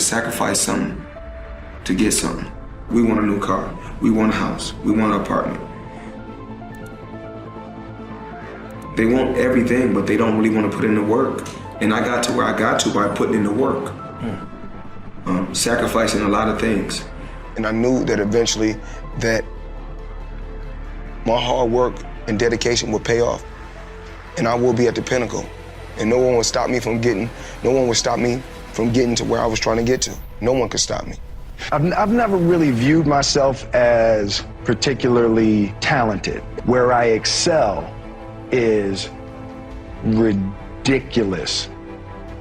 to sacrifice something to get something. We want a new car, we want a house, we want an apartment. They want everything, but they don't really want to put in the work. And I got to where I got to by putting in the work, sacrificing a lot of things. And I knew that eventually that my hard work and dedication would pay off, and I will be at the pinnacle. And no one would stop me from getting to where I was trying to get to. No one could stop me. I've never really viewed myself as particularly talented. Where I excel is ridiculous,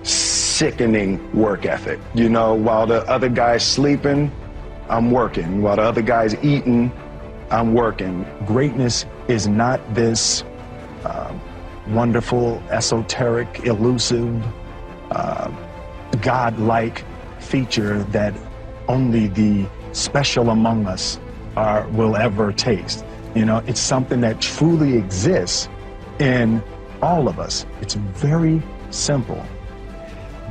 sickening work ethic. You know, while the other guy's sleeping, I'm working. While the other guy's eating, I'm working. Greatness is not this wonderful, esoteric, elusive, God-like feature that only the special among us will ever taste. You know, it's something that truly exists in all of us. It's very simple.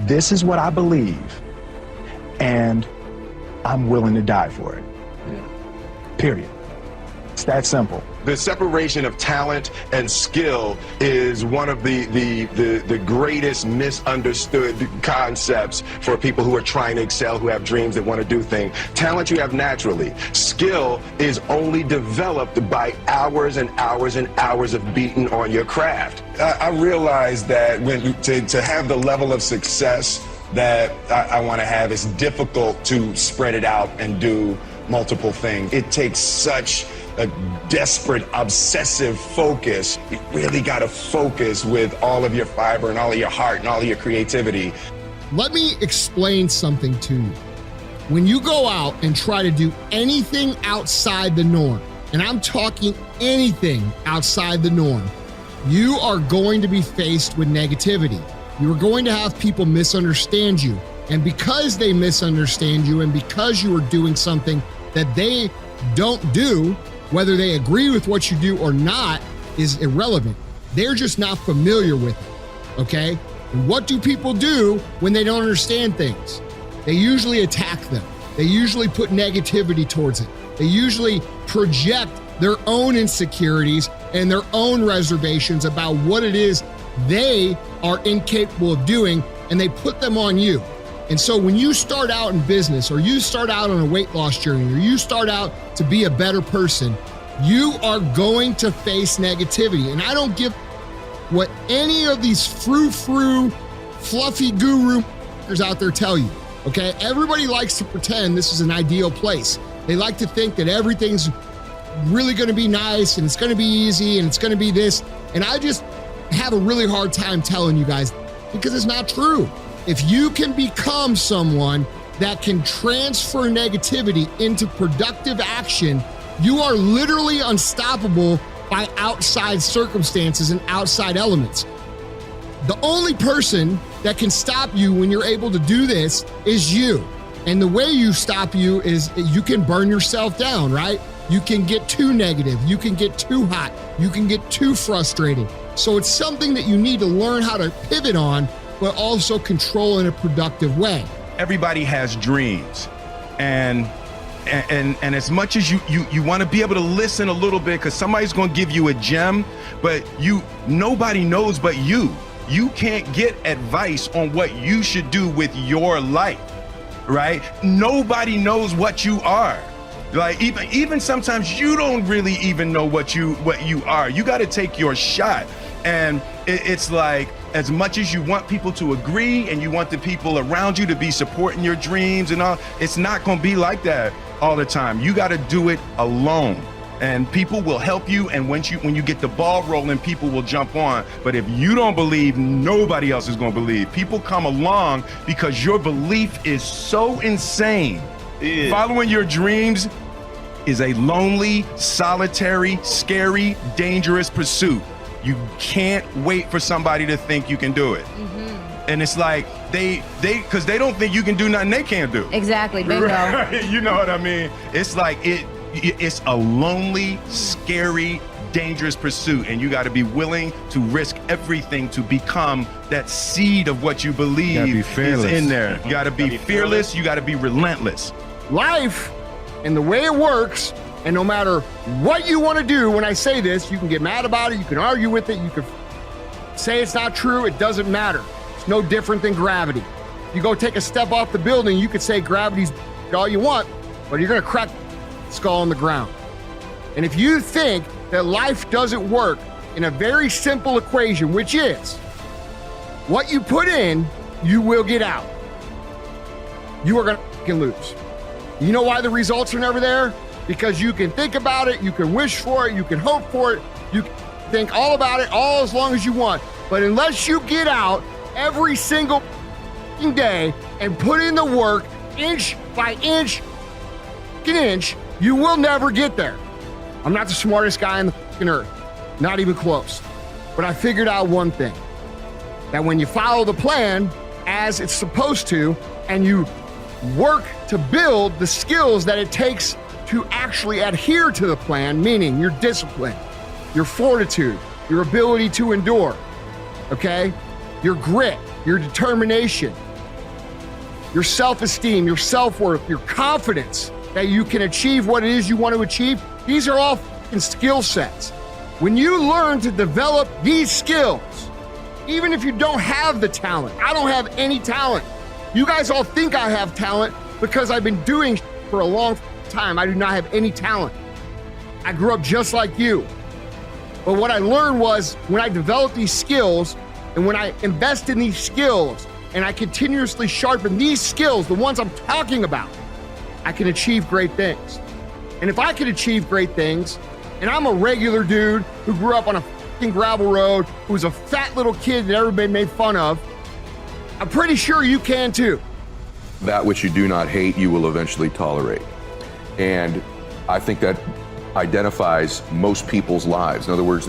This is what I believe, and I'm willing to die for it. Period. It's that simple. The separation of talent and skill is one of the greatest misunderstood concepts for people who are trying to excel, who have dreams, that want to do things. Talent you have naturally. Skill is only developed by hours and hours and hours of beating on your craft. I realized that to have the level of success that I want to have, it's difficult to spread it out and do multiple things. It takes such a desperate, obsessive focus. You really got to focus with all of your fiber and all of your heart and all of your creativity. Let me explain something to you. When you go out and try to do anything outside the norm, and I'm talking anything outside the norm, you are going to be faced with negativity. You are going to have people misunderstand you. And because they misunderstand you and because you are doing something that they don't do, whether they agree with what you do or not is irrelevant. They're just not familiar with it, okay? And what do people do when they don't understand things? They usually attack them. They usually put negativity towards it. They usually project their own insecurities and their own reservations about what it is they are incapable of doing, and they put them on you. And so when you start out in business, or you start out on a weight loss journey, or you start out to be a better person, you are going to face negativity. And I don't give what any of these frou-frou, fluffy gurus out there tell you, okay? Everybody likes to pretend this is an ideal place. They like to think that everything's really gonna be nice, and it's gonna be easy, and it's gonna be this. And I just have a really hard time telling you guys, because it's not true. If you can become someone that can transfer negativity into productive action, you are literally unstoppable by outside circumstances and outside elements. The only person that can stop you when you're able to do this is you. And the way you stop you is you can burn yourself down, right? You can get too negative, you can get too hot, you can get too frustrated. So it's something that you need to learn how to pivot on, but also control in a productive way. Everybody has dreams, and as much as you want to be able to listen a little bit, because somebody's going to give you a gem, but nobody knows but you. You can't get advice on what you should do with your life, right? Nobody knows what you are. Like even sometimes you don't really even know what you are. You got to take your shot. And it's like, as much as you want people to agree and you want the people around you to be supporting your dreams and all, it's not going to be like that all the time. You got to do it alone, and people will help you. And when you get the ball rolling, people will jump on. But if you don't believe, nobody else is going to believe. People come along because your belief is so insane. Yeah. Following your dreams is a lonely, solitary, scary, dangerous pursuit. You can't wait for somebody to think you can do it. Mm-hmm. And it's like because they don't think you can do nothing they can't do. Exactly, bingo. Right? You know what I mean? It's like it's a lonely, scary, dangerous pursuit, and you got to be willing to risk everything to become that seed of what you believe is in there. You got to be fearless. You got to be relentless. Life and the way it works, and no matter what you want to do, when I say this, you can get mad about it, you can argue with it, you can say it's not true, it doesn't matter. It's no different than gravity. You go take a step off the building, you could say gravity's all you want, but you're gonna crack the skull on the ground. And if you think that life doesn't work in a very simple equation, which is what you put in, you will get out. You are gonna fucking lose. You know why the results are never there? Because you can think about it, you can wish for it, you can hope for it, you can think all about it all as long as you want. But unless you get out every single day and put in the work inch by inch, you will never get there. I'm not the smartest guy on the fucking earth, not even close. But I figured out one thing, that when you follow the plan as it's supposed to, and you work to build the skills that it takes to actually adhere to the plan, meaning your discipline, your fortitude, your ability to endure, okay? Your grit, your determination, your self-esteem, your self-worth, your confidence that you can achieve what it is you want to achieve. These are all fucking skill sets. When you learn to develop these skills, even if you don't have the talent, I don't have any talent. You guys all think I have talent because I've been doing for a long time. I do not have any talent. I grew up just like you. But what I learned was when I develop these skills and when I invest in these skills and I continuously sharpen these skills, the ones I'm talking about, I can achieve great things. And if I can achieve great things, and I'm a regular dude who grew up on a fucking gravel road, who was a fat little kid that everybody made fun of, I'm pretty sure you can too. That which you do not hate, you will eventually tolerate. And I think that identifies most people's lives. In other words,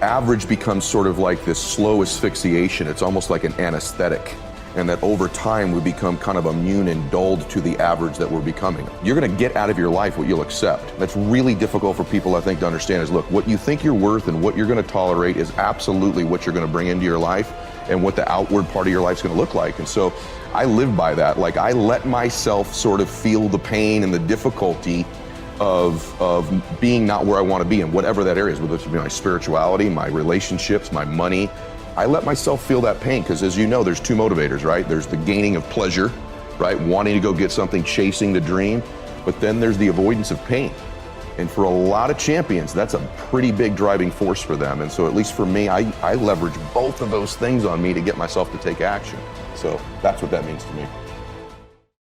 average becomes sort of like this slow asphyxiation. It's almost like an anesthetic. And that over time we become kind of immune and dulled to the average that we're becoming. You're gonna get out of your life what you'll accept. That's really difficult for people, I think, to understand is, look, what you think you're worth and what you're gonna tolerate is absolutely what you're gonna bring into your life and what the outward part of your life's gonna look like. And so I live by that. Like, I let myself sort of feel the pain and the difficulty of being not where I wanna be in whatever that area is, whether it's my spirituality, my relationships, my money. I let myself feel that pain because, as you know, there's two motivators, right? There's the gaining of pleasure, right? Wanting to go get something, chasing the dream, but then there's the avoidance of pain. And for a lot of champions, that's a pretty big driving force for them. And so at least for me, I leverage both of those things on me to get myself to take action. So that's what that means to me.